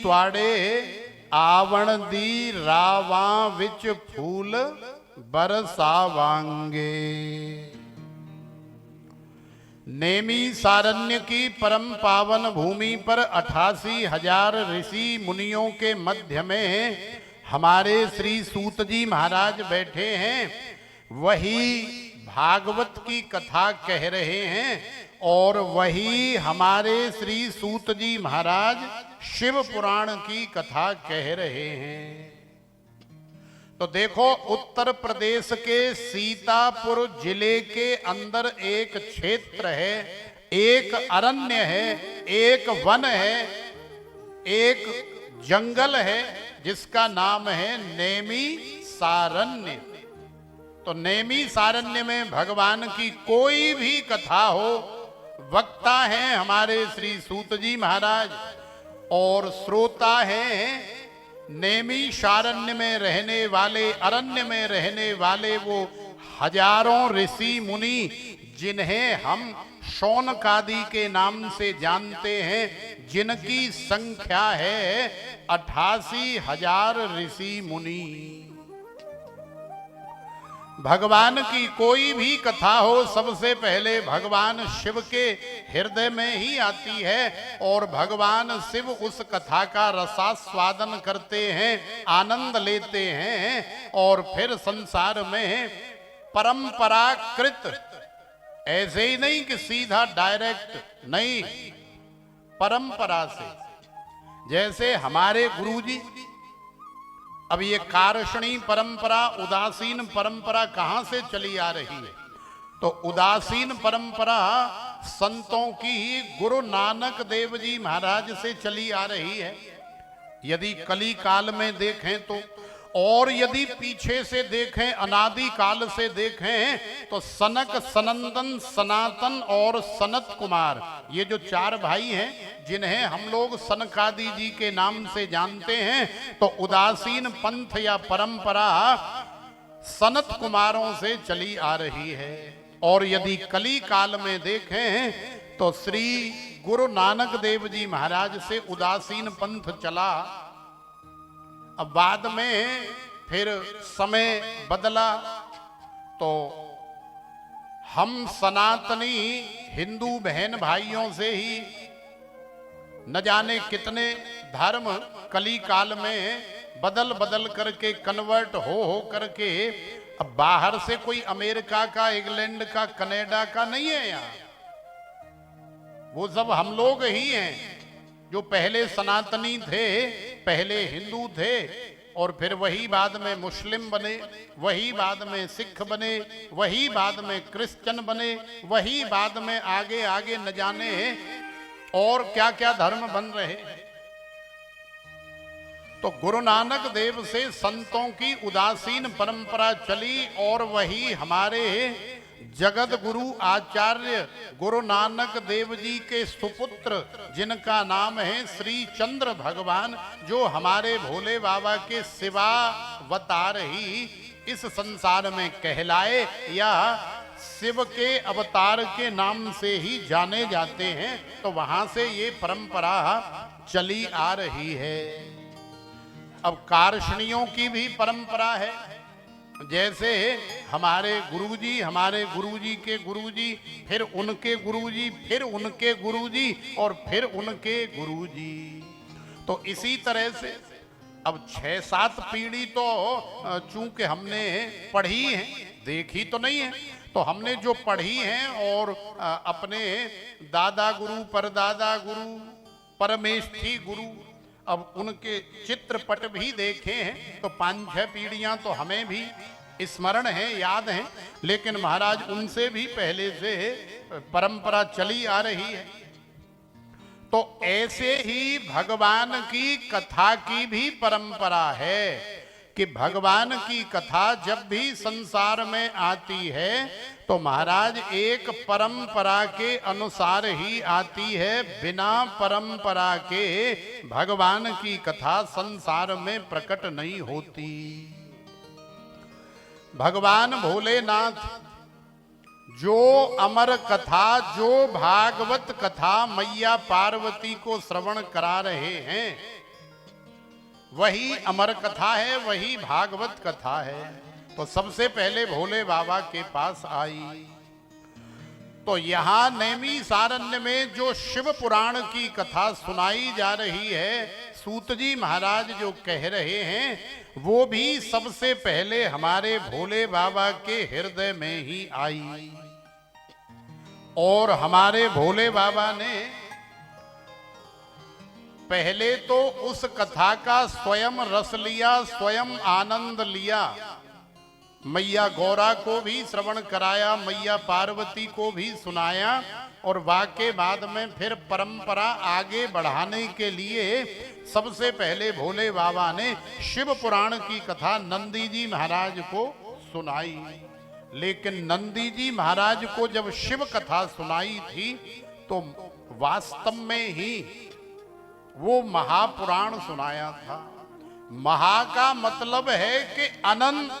त्वाड़े आवण दी रावा विच फूल बरसावांगे। नेमी सारण्य की परम पावन भूमि पर 88,000 ऋषि मुनियों के मध्य में हमारे श्री सूत जी महाराज बैठे हैं। वही भागवत की कथा कह रहे हैं और वही हमारे श्री सूत जी महाराज शिव पुराण की कथा कह रहे हैं। तो देखो, उत्तर प्रदेश के सीतापुर जिले के अंदर एक क्षेत्र है, एक अरण्य है, एक वन है, एक जंगल है जिसका नाम है नेमी सारण्य। तो नेमी सारण्य में भगवान की कोई भी कथा हो, वक्ता हैं हमारे श्री सूत जी महाराज और श्रोता हैं नेमी सारण्य में रहने वाले, अरण्य में रहने वाले वो हजारों ऋषि मुनि जिन्हें हम शौनकादि के नाम से जानते हैं, जिनकी संख्या है 88,000 ऋषि मुनि। भगवान की कोई भी कथा हो, सबसे पहले भगवान शिव के हृदय में ही आती है और भगवान शिव उस कथा का रसास्वादन करते हैं, आनंद लेते हैं और फिर संसार में परंपराकृत, ऐसे ही नहीं कि सीधा डायरेक्ट नहीं, परंपरा से। जैसे हमारे गुरुजी, अब ये कारषणी परंपरा, उदासीन परंपरा कहां से चली आ रही है? तो उदासीन परंपरा संतों की गुरु नानक देव जी महाराज से चली आ रही है, यदि कली काल में देखें तो। और यदि पीछे से देखें, अनादि काल से देखें, तो सनक, सनंदन, सनातन और सनत कुमार, ये जो 4 भाई हैं जिन्हें हम लोग सनकादि जी के नाम से जानते हैं, तो उदासीन पंथ या परंपरा सनत कुमारों से चली आ रही है। और यदि कली काल में देखें तो श्री गुरु नानक देव जी महाराज से उदासीन पंथ चला। अब बाद में फिर समय बदला तो हम सनातनी हिंदू बहन भाइयों से ही न जाने कितने धर्म कली काल में बदल बदल करके, कन्वर्ट हो करके, अब बाहर से कोई अमेरिका का, इंग्लैंड का, कनाडा का नहीं है यहाँ, वो सब हम लोग ही हैं जो पहले सनातनी थे, पहले हिंदू थे और फिर वही बाद में मुस्लिम बने, वही बाद में सिख बने, वही बाद में क्रिश्चियन बने, वही बाद में आगे आगे न जाने और क्या क्या धर्म बन रहे। तो गुरु नानक देव से संतों की उदासीन परंपरा चली और वही हमारे जगत गुरु आचार्य गुरु नानक देव जी के सुपुत्र, जिनका नाम है श्री चंद्र भगवान, जो हमारे भोले बाबा के शिवावतार ही इस संसार में कहलाए या शिव के अवतार के नाम से ही जाने जाते हैं। तो वहां से ये परंपरा चली आ रही है। अब कारषणियों की भी परंपरा है, जैसे हमारे गुरुजी के गुरुजी, फिर उनके गुरुजी, फिर उनके गुरुजी और फिर उनके गुरुजी। तो इसी तरह से अब 6-7 पीढ़ी तो चूंकि हमने पढ़ी है, देखी तो नहीं है, तो हमने जो पढ़ी है और अपने दादा गुरु, परदादा गुरु, परमेष्ठी गुरु, अब उनके चित्रपट भी देखे हैं, तो 5-6 पीढ़ियां तो हमें भी स्मरण है, याद है, लेकिन महाराज उनसे भी पहले से परंपरा चली आ रही है। तो ऐसे ही भगवान की कथा की भी परंपरा है कि भगवान की कथा जब भी संसार में आती है तो महाराज एक परंपरा के अनुसार ही आती है, बिना परंपरा के भगवान की कथा संसार में प्रकट नहीं होती। भगवान भोलेनाथ जो अमर कथा, जो भागवत कथा मैया पार्वती को श्रवण करा रहे हैं, वही अमर कथा है, वही भागवत कथा है। तो सबसे पहले भोले बाबा के पास आई। तो यहां नैमिषारण्य में जो शिव पुराण की कथा सुनाई जा रही है, सूत जी महाराज जो कह रहे हैं, वो भी सबसे पहले हमारे भोले बाबा के हृदय में ही आई। और हमारे भोले बाबा ने पहले तो उस कथा का स्वयं रस लिया, स्वयं आनंद लिया। मैया गौरा को भी श्रवण कराया, मैया पार्वती को भी सुनाया, और वाके बाद में फिर परंपरा आगे बढ़ाने के लिए सबसे पहले भोले बाबा ने शिव पुराण की कथा नंदी जी महाराज को सुनाई। लेकिन नंदी जी महाराज को जब शिव कथा सुनाई थी तो वास्तव में ही वो महापुराण सुनाया था। महा का मतलब है कि अनंत,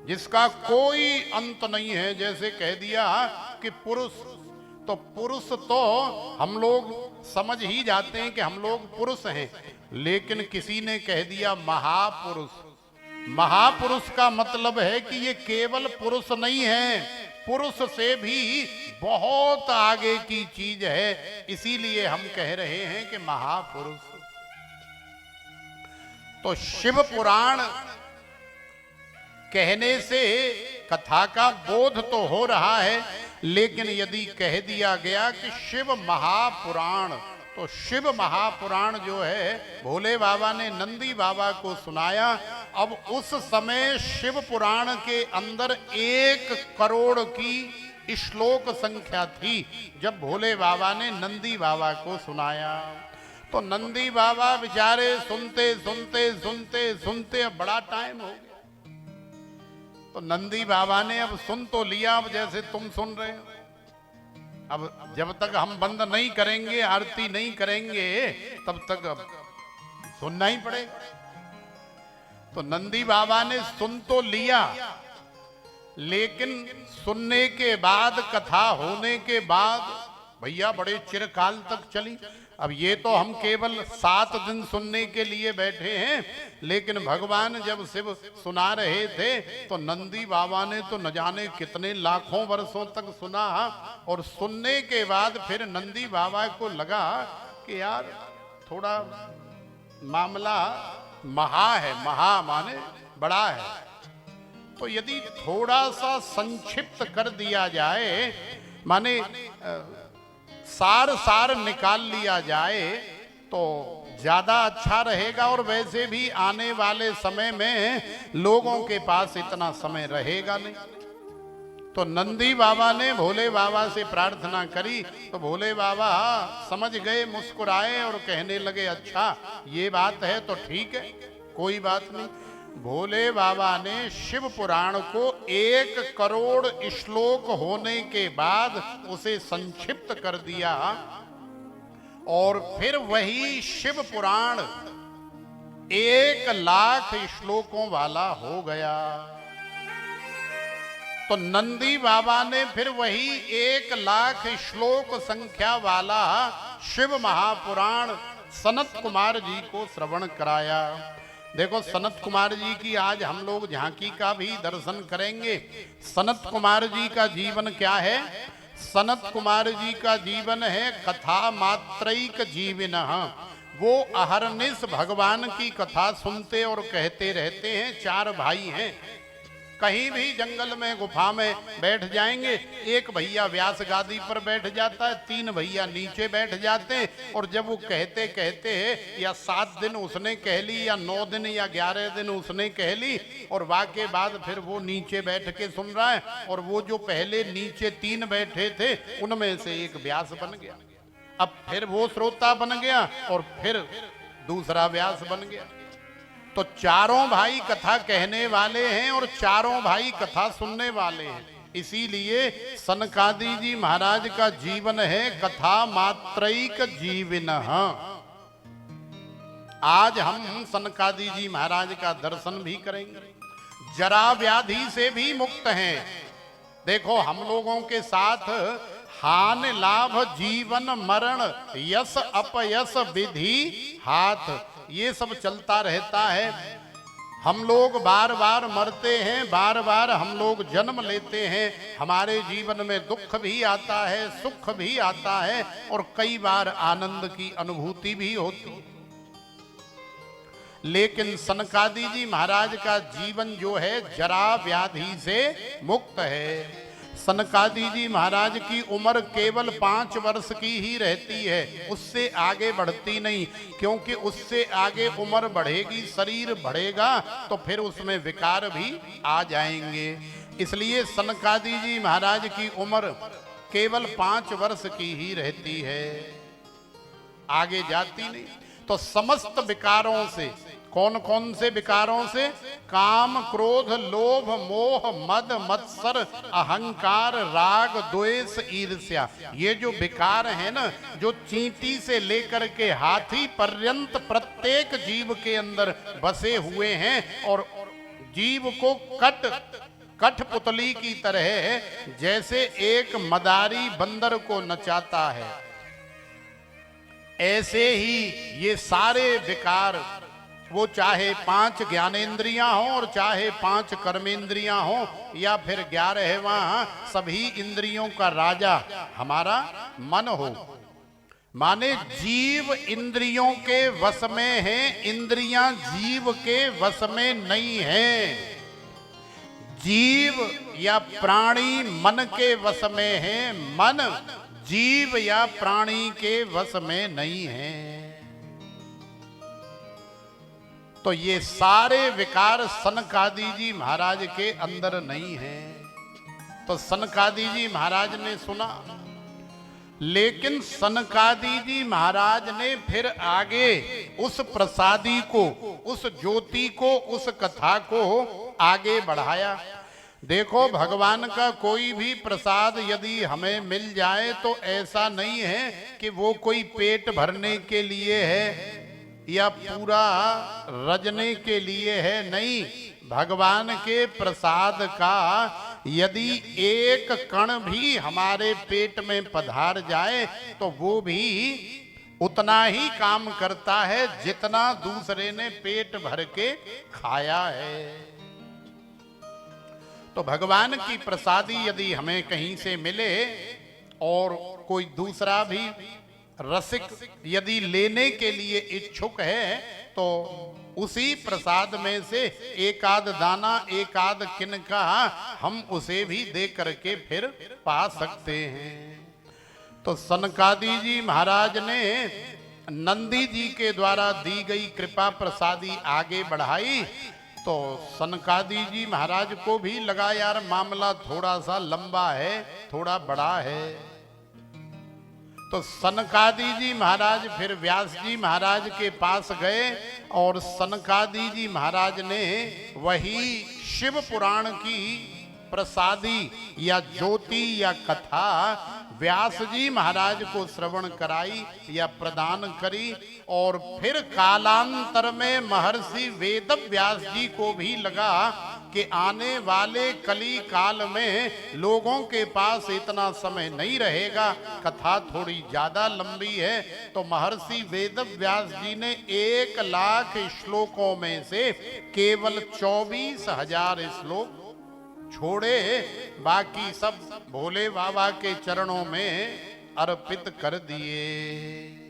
जिसका कोई अंत नहीं है। जैसे कह दिया कि पुरुष, तो पुरुष तो हम लोग समझ ही जाते हैं कि हम लोग पुरुष हैं, लेकिन किसी ने कह दिया महापुरुष। महापुरुष का मतलब है कि ये केवल पुरुष नहीं है, पुरुष से भी बहुत आगे की चीज है। इसीलिए हम कह रहे हैं कि महापुरुष। तो शिव पुराण कहने से कथा का बोध तो हो रहा है, लेकिन यदि कह दिया गया कि शिव महापुराण, तो शिव महापुराण जो है भोले बाबा ने नंदी बाबा को सुनाया। अब उस समय शिव पुराण के अंदर 1 करोड़ की श्लोक संख्या थी जब भोले बाबा ने नंदी बाबा को सुनाया। तो नंदी बाबा बेचारे सुनते सुनते सुनते सुनते अब बड़ा टाइम हो गया। तो नंदी बाबा ने अब सुन तो लिया, अब जैसे तुम सुन रहे हो। अब जब तक हम बंद नहीं करेंगे, आरती नहीं करेंगे, तब तक अब सुनना ही पड़ेगा। तो नंदी बाबा ने सुन तो लिया, लेकिन सुनने के बाद, कथा होने के बाद भैया बड़े चिरकाल तक चली। अब ये तो हम केवल 7 दिन सुनने के लिए बैठे हैं, लेकिन भगवान जब शिव सुना रहे थे तो नंदी बाबा ने तो न जाने कितने लाखों वर्षों तक सुना। और सुनने के बाद फिर नंदी बाबा को लगा कि यार थोड़ा मामला महा है, महा माने बड़ा है। तो यदि थोड़ा सा संक्षिप्त कर दिया जाए, माने सार निकाल लिया जाए, तो ज्यादा अच्छा रहेगा। और वैसे भी आने वाले समय में लोगों के पास इतना समय रहेगा नहीं। तो नंदी बाबा ने भोले बाबा से प्रार्थना करी, तो भोले बाबा समझ गए, मुस्कुराए और कहने लगे अच्छा ये बात है तो ठीक है, कोई बात नहीं। भोले बाबा ने शिव पुराण को 1 करोड़ श्लोक होने के बाद उसे संक्षिप्त कर दिया, और फिर वही शिव पुराण 1 लाख श्लोकों वाला हो गया। तो नंदी बाबा ने फिर वही 1 लाख श्लोक संख्या वाला शिव महापुराण सनत कुमार जी को श्रवण कराया। देखो सनत कुमार जी की आज हम लोग झांकी का भी दर्शन करेंगे। सनत कुमार जी का जीवन क्या है? सनत कुमार जी का जीवन है कथा मात्रैक जीविनः। वो अहरनिश भगवान की कथा सुनते और कहते रहते हैं। 4 भाई हैं, कहीं भी जंगल में गुफा में बैठ जाएंगे। एक भैया व्यास गादी पर बैठ जाता है, 3 भैया नीचे बैठ जाते हैं। और जब वो कहते कहते या 7 दिन उसने कह ली, या 9 दिन या 11 दिन उसने कह ली, और वाके बाद फिर वो नीचे बैठ के सुन रहा है। और वो जो पहले नीचे 3 बैठे थे उनमें से एक व्यास बन गया। अब फिर वो श्रोता बन गया और फिर दूसरा व्यास बन गया। तो 4 भाई कथा कहने वाले हैं और 4 भाई कथा सुनने वाले हैं। इसीलिए सनकादि जी महाराज का जीवन है कथा मात्रैक जीविनः। आज हम सनकादि जी महाराज का दर्शन भी करेंगे। जरा व्याधि से भी मुक्त हैं। देखो हम लोगों के साथ हान लाभ जीवन मरण यश अपयश विधि हाथ, ये सब चलता रहता है। हम लोग बार बार मरते हैं, बार बार हम लोग जन्म लेते हैं। हमारे जीवन में दुख भी आता है, सुख भी आता है और कई बार आनंद की अनुभूति भी होती। लेकिन सनकादि जी महाराज का जीवन जो है जरा व्याधि से मुक्त है। सनकादि जी महाराज की उम्र केवल 5 वर्ष की ही रहती है, उससे आगे बढ़ती नहीं, क्योंकि उससे आगे उम्र बढ़ेगी, शरीर बढ़ेगा तो फिर उसमें विकार भी आ जाएंगे। इसलिए सनकादि जी महाराज की उम्र केवल 5 वर्ष की ही रहती है, आगे जाती नहीं। तो समस्त विकारों से, कौन कौन से विकारों से? काम, क्रोध, लोभ, मोह, मद, मत्सर, अहंकार, राग, द्वेष, ईर्ष्या, ये जो विकार है ना, जो चींटी से लेकर के हाथी पर्यंत प्रत्येक जीव के अंदर बसे हुए हैं और जीव को कठपुतली की तरह जैसे एक मदारी बंदर को नचाता है, ऐसे ही ये सारे विकार, वो चाहे 5 ज्ञानेंद्रियां हो और चाहे 5 कर्मेंद्रियां हो या फिर 11वां सभी इंद्रियों का राजा हमारा मन हो, माने जीव इंद्रियों के वश में है, इंद्रियां जीव के वश में नहीं है। जीव या प्राणी मन के वश में है, मन जीव या प्राणी के वश में नहीं है। तो ये सारे विकार सनकादि जी महाराज के अंदर नहीं है। तो सनकादि जी महाराज ने सुना, लेकिन सनकादि जी महाराज ने फिर आगे उस प्रसादी को, उस ज्योति को, उस कथा को आगे बढ़ाया। देखो, भगवान का कोई भी प्रसाद यदि हमें मिल जाए तो ऐसा नहीं है कि वो कोई पेट भरने के लिए है या पूरा रजने के लिए है, नहीं। भगवान के प्रसाद का यदि एक कण भी हमारे पेट में पधार जाए तो वो भी उतना ही काम करता है जितना दूसरे ने पेट भर के खाया है। तो भगवान की प्रसादी यदि हमें कहीं से मिले और कोई दूसरा भी रसिक यदि लेने के लिए इच्छुक है तो उसी प्रसाद में से एक आध दाना, एक आध किनका हम उसे भी दे करके फिर पा सकते हैं। तो सनकादि जी महाराज ने नंदी जी के द्वारा दी गई कृपा प्रसादी आगे बढ़ाई। तो सनकादि जी महाराज को भी लगा यार मामला थोड़ा सा लंबा है, थोड़ा बड़ा है। तो सनकादि जी महाराज फिर व्यास जी महाराज के पास गए और सनकादि जी महाराज ने वही शिव पुराण की प्रसादी या ज्योति या कथा व्यास जी महाराज को श्रवण कराई या प्रदान करी। और फिर कालांतर में महर्षि वेद व्यास जी को भी लगा कि आने वाले कली काल में लोगों के पास इतना समय नहीं रहेगा, कथा थोड़ी ज्यादा लंबी है। तो महर्षि वेद व्यास जी ने 1 लाख श्लोकों में से केवल 24,000 श्लोक छोड़े, बाकी सब भोले बाबा के चरणों में अर्पित कर दिए।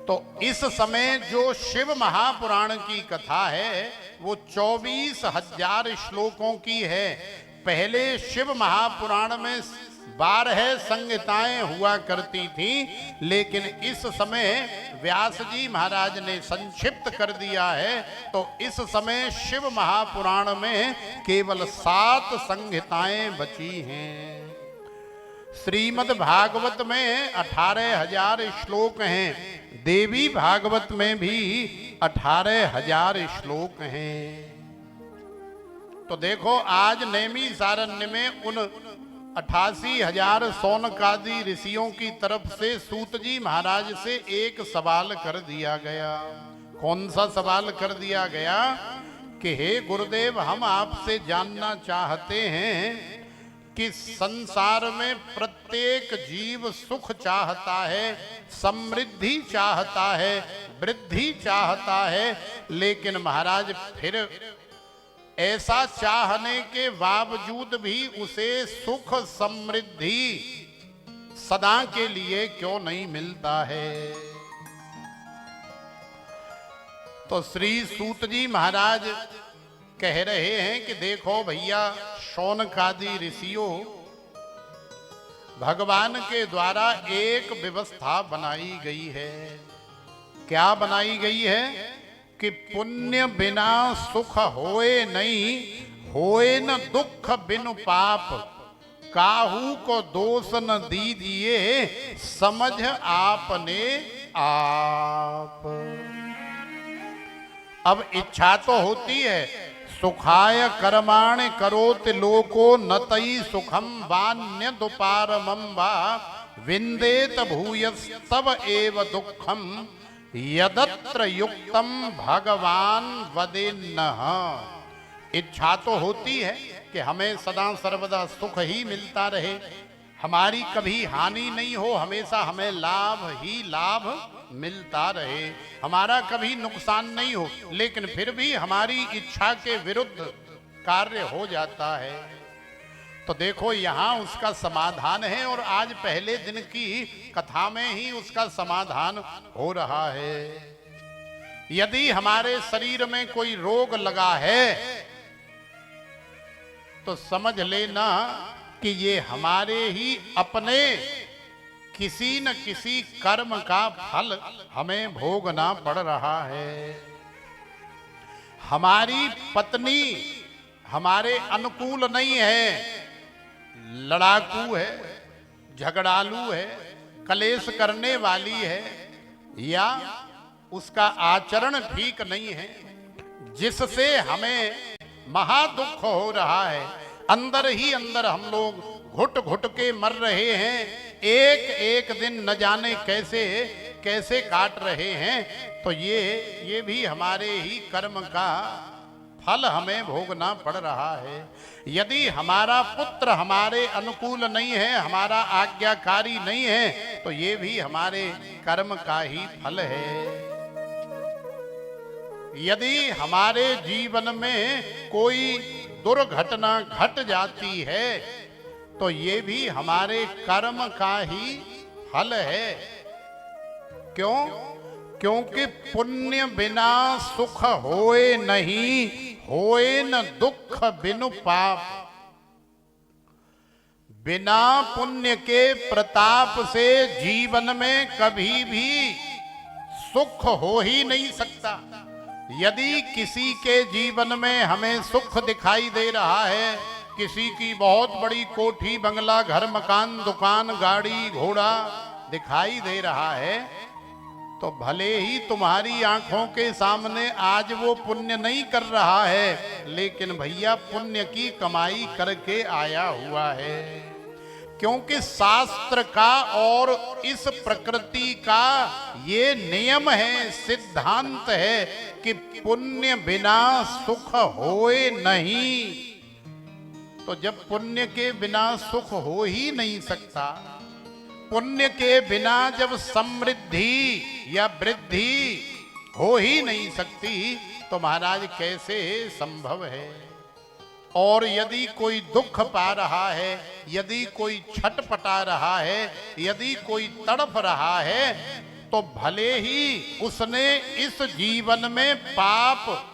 तो इस समय जो शिव महापुराण की कथा है वो 24,000 श्लोकों की है। पहले शिव महापुराण में 12 संहिताएं हुआ करती थी, लेकिन इस समय व्यास जी महाराज ने संक्षिप्त कर दिया है। तो इस समय शिव महापुराण में केवल 7 संहिताएं बची हैं। श्रीमद् भागवत में 18,000 श्लोक हैं, देवी भागवत में भी 18,000 श्लोक हैं। तो देखो, आज नैमिषारण्य में उन 88,000 सौनकादि ऋषियों की तरफ से सूत जी महाराज से एक सवाल कर दिया गया। कौन सा सवाल कर दिया गया कि हे गुरुदेव, हम आपसे जानना चाहते हैं कि संसार में प्रत्येक जीव सुख चाहता है, समृद्धि चाहता है, वृद्धि चाहता है, लेकिन महाराज फिर ऐसा चाहने के बावजूद भी उसे सुख समृद्धि सदा के लिए क्यों नहीं मिलता है। तो श्री सूत जी महाराज कह रहे हैं कि देखो भैया, शौनकादि ऋषियों, भगवान के द्वारा एक व्यवस्था बनाई गई है। क्या बनाई गई है कि पुण्य बिना सुख होए नहीं, होए न दुख बिनु पाप, काहू को दोष न दीजिए, समझ आपने आप। अब इच्छा तो होती है, सुखाय कर्माणि करोति लोको न तई सुखम वान्य दुपारमं वा विंदेत भूयस्तव एव दुखम यदत्र युक्तम भगवान वदेन्नः। इच्छा तो होती है कि हमें सदा सर्वदा सुख ही मिलता रहे, हमारी कभी हानि नहीं हो, हमेशा हमें लाभ ही लाभ मिलता रहे, हमारा कभी नुकसान नहीं हो। लेकिन फिर भी हमारी इच्छा के विरुद्ध कार्य हो जाता है। तो देखो यहाँ उसका समाधान है, और आज पहले दिन की कथा में ही उसका समाधान हो रहा है। यदि हमारे शरीर में कोई रोग लगा है तो समझ लेना कि ये हमारे ही अपने किसी न किसी कर्म का फल हमें भोगना पड़ रहा है। हमारी पत्नी हमारे अनुकूल नहीं है, लड़ाकू है, झगड़ालू है, कलेश करने वाली है, या उसका आचरण ठीक नहीं है, जिससे हमें महादुख हो रहा है। अंदर ही अंदर हम लोग घुट घुट के मर रहे हैं, एक एक दिन न जाने कैसे कैसे काट रहे हैं। तो ये भी हमारे ही कर्म का फल हमें भोगना पड़ रहा है। यदि हमारा पुत्र हमारे अनुकूल नहीं है, हमारा आज्ञाकारी नहीं है, तो ये भी हमारे कर्म का ही फल है। यदि हमारे जीवन में कोई दुर्घटना घट जाती है तो ये भी हमारे कर्म का ही फल है। क्यों? क्योंकि पुण्य बिना सुख होए नहीं, होए न दुख बिनु पाप। बिना पुण्य के प्रताप से जीवन में कभी भी सुख हो ही नहीं सकता। यदि किसी के जीवन में हमें सुख दिखाई दे रहा है, किसी की बहुत बड़ी कोठी, बंगला, घर, मकान, दुकान, गाड़ी, घोड़ा दिखाई दे रहा है, तो भले ही तुम्हारी आंखों के सामने आज वो पुण्य नहीं कर रहा है, लेकिन भैया पुण्य की कमाई करके आया हुआ है। क्योंकि शास्त्र का और इस प्रकृति का ये नियम है, सिद्धांत है कि पुण्य बिना सुख होए नहीं। तो जब पुण्य के बिना सुख हो ही नहीं सकता, पुण्य के बिना जब समृद्धि या वृद्धि हो ही नहीं सकती, तो महाराज कैसे संभव है। और यदि कोई दुख पा रहा है, यदि कोई छटपटा रहा है, यदि कोई तड़प रहा है, तो भले ही उसने इस जीवन में पाप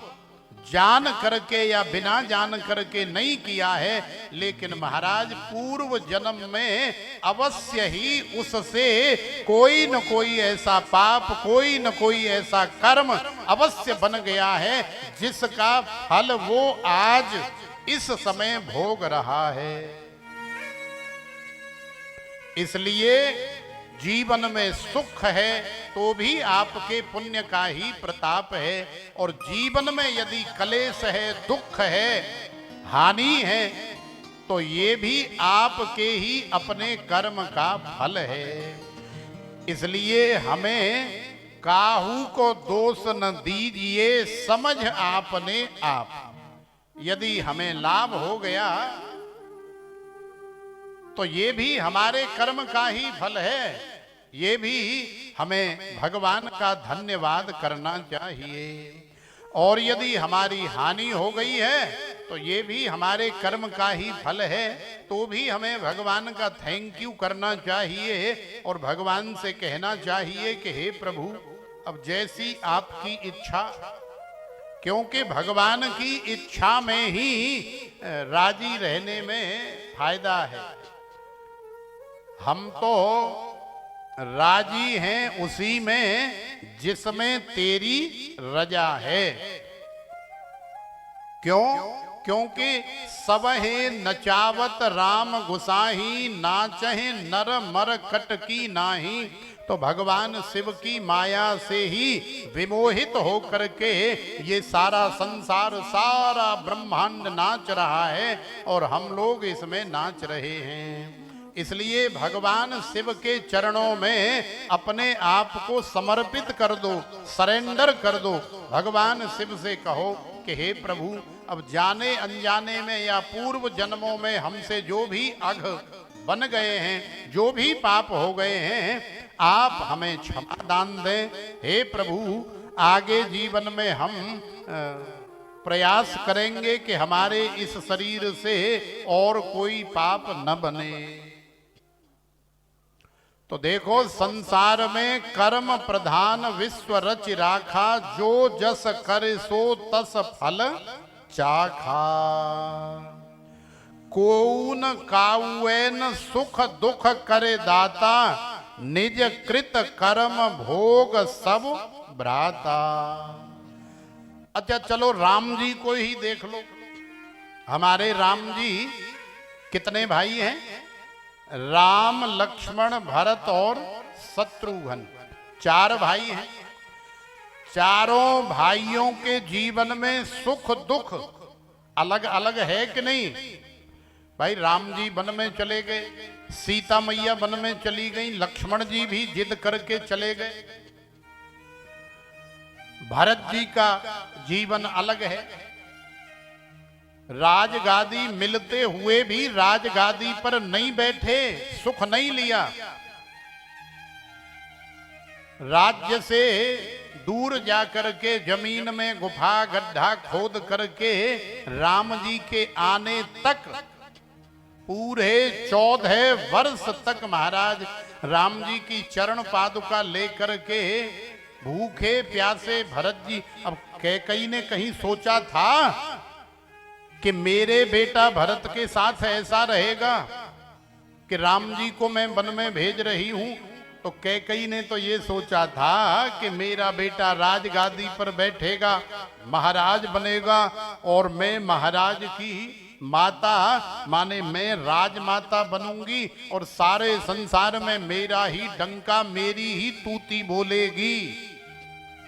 जान करके या बिना जान करके नहीं किया है, लेकिन महाराज पूर्व जन्म में अवश्य ही उससे कोई न कोई ऐसा पाप, कोई न कोई ऐसा कर्म अवश्य बन गया है, जिसका फल वो आज इस समय भोग रहा है। इसलिए जीवन में सुख है तो भी आपके पुण्य का ही प्रताप है, और जीवन में यदि कलेश है, दुख है, हानि है, तो ये भी आपके ही अपने कर्म का फल है। इसलिए हमें काहू को दोष न दीजिए, समझ आपने आप। यदि हमें लाभ हो गया तो ये भी हमारे कर्म का ही फल है। ये भी हमें भगवान का धन्यवाद करना चाहिए। और यदि हमारी हानि हो गई है तो ये भी हमारे कर्म का ही फल है, तो भी हमें भगवान का थैंक यू करना चाहिए और भगवान से कहना चाहिए कि हे प्रभु, अब जैसी आपकी इच्छा, क्योंकि भगवान की इच्छा में ही राजी रहने में फायदा है। हम तो राजी हैं उसी में जिसमें तेरी रजा है। क्यों? क्योंकि सब है नचावत राम गुसाही, नाचहे नर मर कटकी नाही। तो भगवान शिव की माया से ही विमोहित होकर के ये सारा संसार, सारा ब्रह्मांड नाच रहा है और हम लोग इसमें नाच रहे हैं। इसलिए भगवान शिव के चरणों में अपने आप को समर्पित कर दो, सरेंडर कर दो। भगवान शिव से कहो कि हे प्रभु, अब जाने अनजाने में या पूर्व जन्मों में हमसे जो भी अघ बन गए हैं, जो भी पाप हो गए हैं, आप हमें क्षमा दान दें। हे प्रभु, आगे जीवन में हम प्रयास करेंगे कि हमारे इस शरीर से और कोई पाप न बने। तो देखो, संसार में कर्म प्रधान विश्व रच राखा, जो जस कर सो तस फल चाखा। कोउन काउन सुख दुख करे दाता, निज कृत कर्म भोग सब भ्राता। अच्छा चलो, राम जी को ही देख लो। हमारे राम जी कितने भाई हैं? राम, लक्ष्मण, भरत और शत्रुघ्न, 4 भाई हैं। चारों भाइयों के जीवन में सुख दुख अलग अलग है कि नहीं? भाई, राम जी वन में चले गए, सीता मैया वन में चली गई, लक्ष्मण जी भी जिद करके चले गए। भरत जी का जीवन अलग है। राजगादी मिलते हुए भी राजगादी पर नहीं बैठे, सुख नहीं लिया। राज्य से दूर जाकर के जमीन में गुफा गड्ढा खोद करके राम जी के आने तक पूरे 14 वर्ष तक महाराज राम जी की चरण पादुका लेकर के भूखे प्यासे भरत जी। अब कैकेयी ने कहीं सोचा था कि मेरे बेटा भरत के साथ ऐसा रहेगा कि राम जी को मैं वन में भेज रही हूं? तो कैकेयी ने तो ये सोचा था कि मेरा बेटा राजगादी पर बैठेगा, महाराज बनेगा और मैं महाराज की माता, माने मैं राजमाता बनूंगी और सारे संसार में मेरा ही डंका, मेरी ही तूती बोलेगी।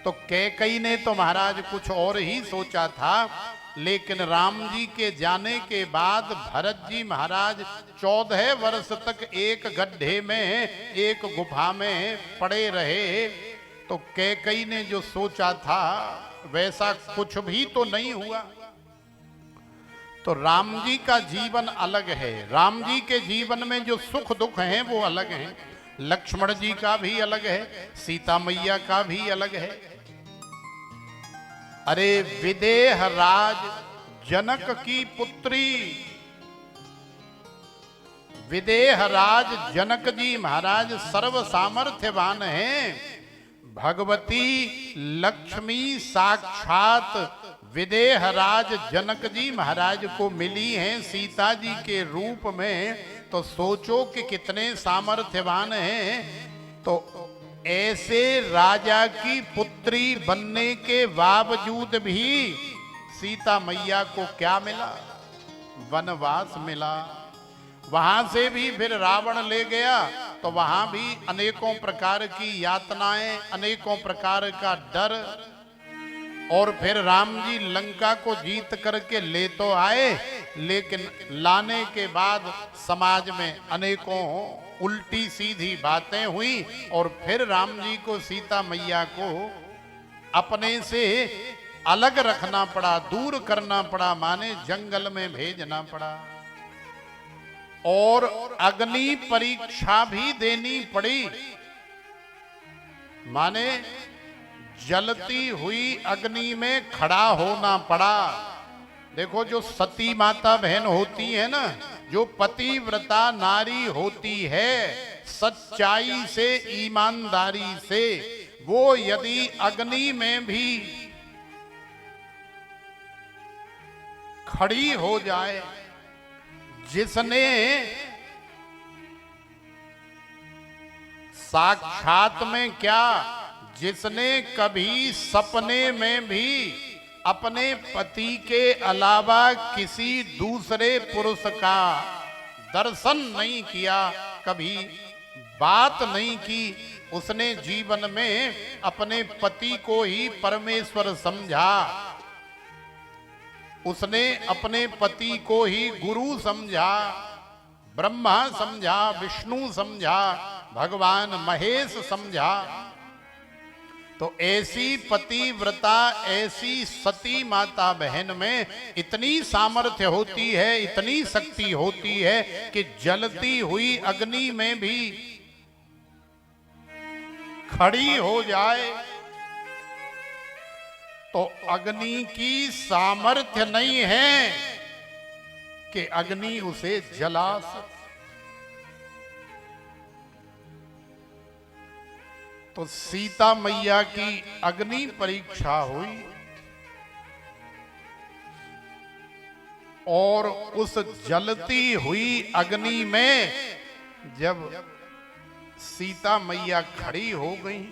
तो कैकेयी ने तो महाराज कुछ और ही सोचा था। लेकिन राम जी के जाने के बाद भरत जी महाराज 14 वर्ष तक एक गड्ढे में, एक गुफा में पड़े रहे। तो कैकेयी ने जो सोचा था वैसा कुछ भी तो नहीं हुआ। तो राम जी का जीवन अलग है। राम जी के जीवन में जो सुख दुख हैं वो अलग हैं। लक्ष्मण जी का भी अलग है, सीता मैया का भी अलग है। अरे विदेह राज जनक की पुत्री, विदेह राज जनक जी महाराज सर्व सामर्थ्यवान हैं। भगवती लक्ष्मी साक्षात विदेह राज जनक जी महाराज को मिली हैं सीता जी के रूप में। तो सोचो कि कितने सामर्थ्यवान हैं। तो ऐसे राजा की पुत्री बनने के बावजूद भी सीता मैया को क्या मिला? वनवास मिला। वहां से भी फिर रावण ले गया, तो वहां भी अनेकों प्रकार की यातनाएं, अनेकों प्रकार का डर। और फिर राम जी लंका को जीत करके ले तो आए, लेकिन लाने के बाद समाज में अनेकों उल्टी सीधी बातें हुई और फिर राम जी को, सीता मैया को अपने से अलग रखना पड़ा, दूर करना पड़ा, माने जंगल में भेजना पड़ा। और अग्नि परीक्षा भी देनी पड़ी। माने जलती हुई अग्नि में खड़ा होना पड़ा। देखो जो सती माता बहन होती है ना, जो पतिव्रता नारी होती है, सच्चाई से ईमानदारी से, वो यदि अग्नि में भी खड़ी हो जाए, जिसने साक्षात में क्या, जिसने कभी सपने में भी अपने पति के अलावा किसी दूसरे पुरुष का दर्शन नहीं किया, कभी बात नहीं की, उसने जीवन में अपने पति को ही परमेश्वर समझा, उसने अपने पति को ही गुरु समझा, ब्रह्मा समझा, विष्णु समझा, भगवान महेश समझा, तो ऐसी पतिव्रता, ऐसी सती माता बहन में इतनी सामर्थ्य होती है, इतनी शक्ति होती है कि जलती हुई अग्नि में भी खड़ी हो जाए। तो अग्नि की सामर्थ्य नहीं है कि अग्नि उसे जला सके। तो सीता मैया की अग्नि परीक्षा हुई और उस जलती हुई अग्नि में जब सीता मैया खड़ी हो गई,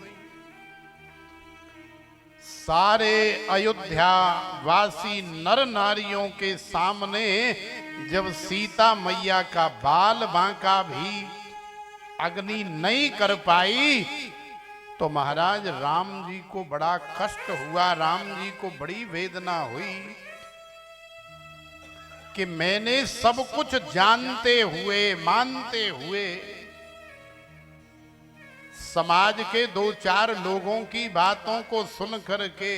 सारे अयोध्या वासी नर नारियों के सामने जब सीता मैया का बाल बांका भी अग्नि नहीं कर पाई, तो महाराज राम जी को बड़ा कष्ट हुआ, राम जी को बड़ी वेदना हुई कि मैंने सब कुछ जानते हुए, मानते हुए, समाज के दो चार लोगों की बातों को सुन करके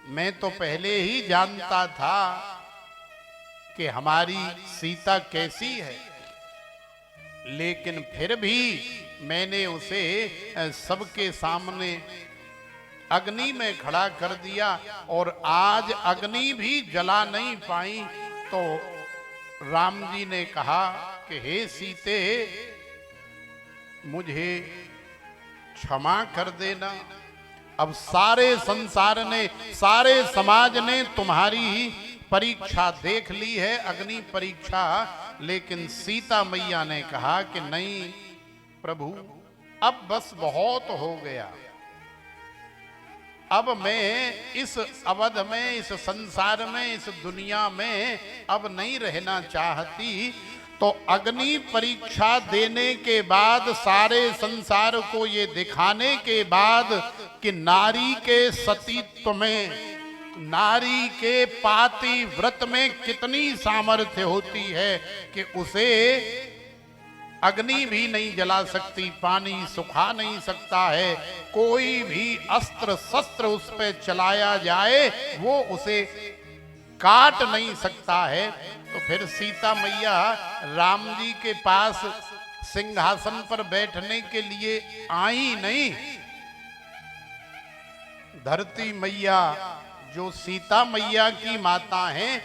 मैं तो पहले ही जानता था कि हमारी सीता कैसी है, लेकिन फिर भी मैंने उसे सबके सामने अग्नि में खड़ा कर दिया और आज अग्नि भी जला नहीं पाई। तो राम जी ने कहा कि हे सीते, मुझे क्षमा कर देना। अब सारे संसार ने, सारे समाज ने तुम्हारी परीक्षा देख ली है, अग्नि परीक्षा, लेकिन सीता मैया ने कहा कि नहीं प्रभु, अब बस बहुत हो गया, अब मैं इस अवध में, इस संसार में, इस दुनिया में अब नहीं रहना चाहती। तो अग्नि परीक्षा देने के बाद, सारे संसार को ये दिखाने के बाद कि नारी के सतीत्व में, नारी के पाति व्रत में कितनी सामर्थ्य होती है कि उसे अग्नि भी नहीं जला सकती, पानी सुखा नहीं सकता है, कोई भी अस्त्र शस्त्र उस पर चलाया जाए वो उसे काट नहीं सकता है। तो फिर सीता मैया राम जी के पास सिंहासन पर बैठने के लिए आई नहीं, धरती मैया जो सीता मैया की माता हैं,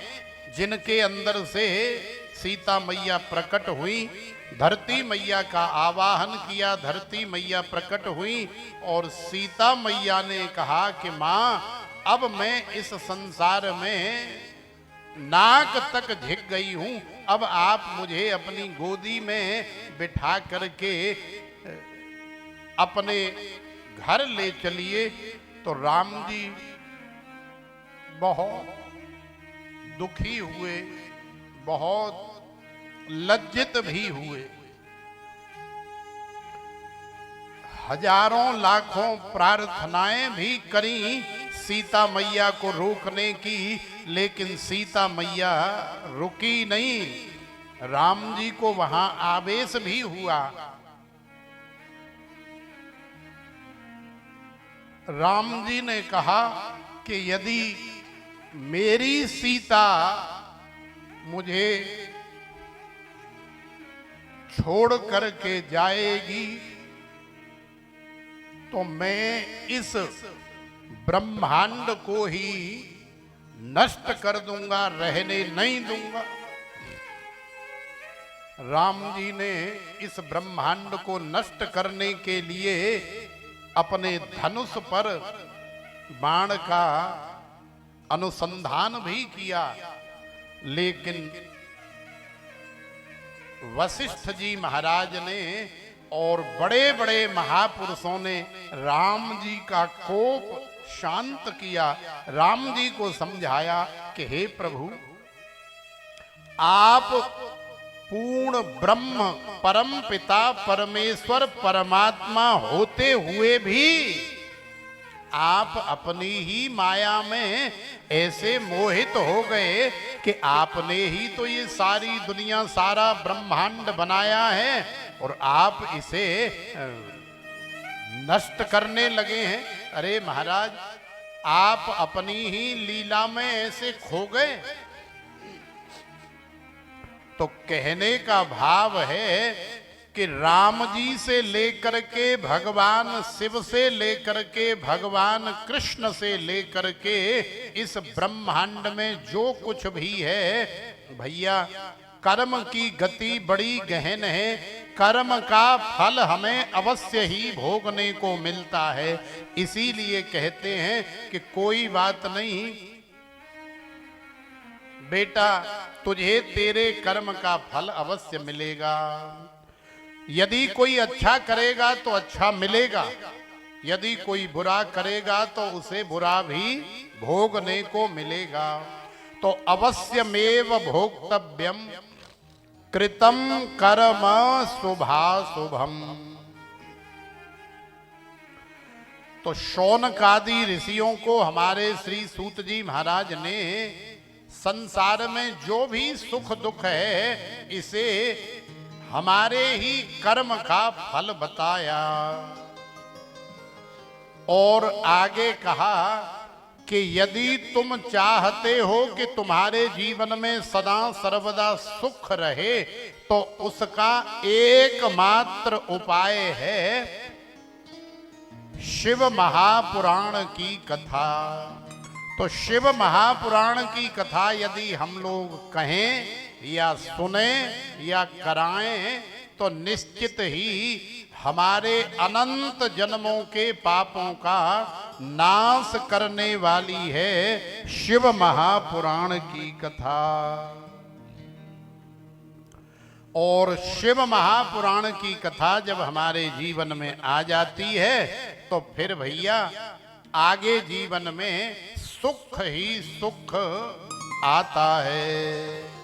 जिनके अंदर से सीता मैया प्रकट हुई, धरती मैया का आवाहन किया, धरती मैया प्रकट हुई और सीता मैया ने कहा कि माँ, अब मैं इस संसार में नाक तक झिक गई हूं, अब आप मुझे अपनी गोदी में बिठा करके अपने घर ले चलिए। तो राम जी बहुत दुखी हुए, बहुत लज्जित भी हुए, हजारों लाखों प्रार्थनाएं भी करी सीता मैया को रोकने की, लेकिन सीता मैया रुकी नहीं। राम जी को वहां आवेश भी हुआ। राम जी ने कहा कि यदि मेरी सीता मुझे छोड़ करके जाएगी तो मैं इस ब्रह्मांड को ही नष्ट कर दूंगा, रहने नहीं दूंगा। राम जी ने इस ब्रह्मांड को नष्ट करने के लिए अपने धनुष पर बाण का अनुसंधान भी किया, लेकिन वशिष्ठ जी महाराज ने और बड़े बड़े महापुरुषों ने राम जी का कोप शांत किया, राम जी को समझाया कि हे प्रभु, आप पूर्ण ब्रह्म परम पिता परमेश्वर परमात्मा होते हुए भी आप अपनी ही माया में ऐसे मोहित हो गए कि आपने ही तो ये सारी दुनिया सारा ब्रह्मांड बनाया है और आप इसे नष्ट करने लगे हैं। अरे महाराज, आप अपनी ही लीला में ऐसे खो गए। तो कहने का भाव है कि राम जी से लेकर के भगवान शिव से लेकर के भगवान कृष्ण से लेकर के इस ब्रह्मांड में जो कुछ भी है भैया, कर्म की गति बड़ी गहन है। कर्म का फल हमें अवश्य ही भोगने को मिलता है। इसीलिए कहते हैं कि कोई बात नहीं बेटा, तुझे तेरे कर्म का फल अवश्य मिलेगा। यदि कोई अच्छा करेगा तो अच्छा मिलेगा, यदि कोई बुरा करेगा तो उसे बुरा भी भोगने को मिलेगा। तो अवश्यमेव भोक्तव्यम कृतम कर्म शुभाशुभम। तो शौनकादि ऋषियों को हमारे श्री सूत जी महाराज ने संसार में जो भी सुख दुख है इसे हमारे ही कर्म का फल बताया और आगे कहा कि यदि तुम चाहते हो कि तुम्हारे जीवन में सदा सर्वदा सुख रहे तो उसका एकमात्र उपाय है शिव महापुराण की कथा। तो शिव महापुराण की कथा यदि हम लोग कहें या सुने या कराएं तो निश्चित ही हमारे अनंत जन्मों के पापों का नाश करने वाली है शिव महापुराण की कथा। और शिव महापुराण की कथा जब हमारे जीवन में आ जाती है तो फिर भैया आगे जीवन में सुख ही सुख आता है।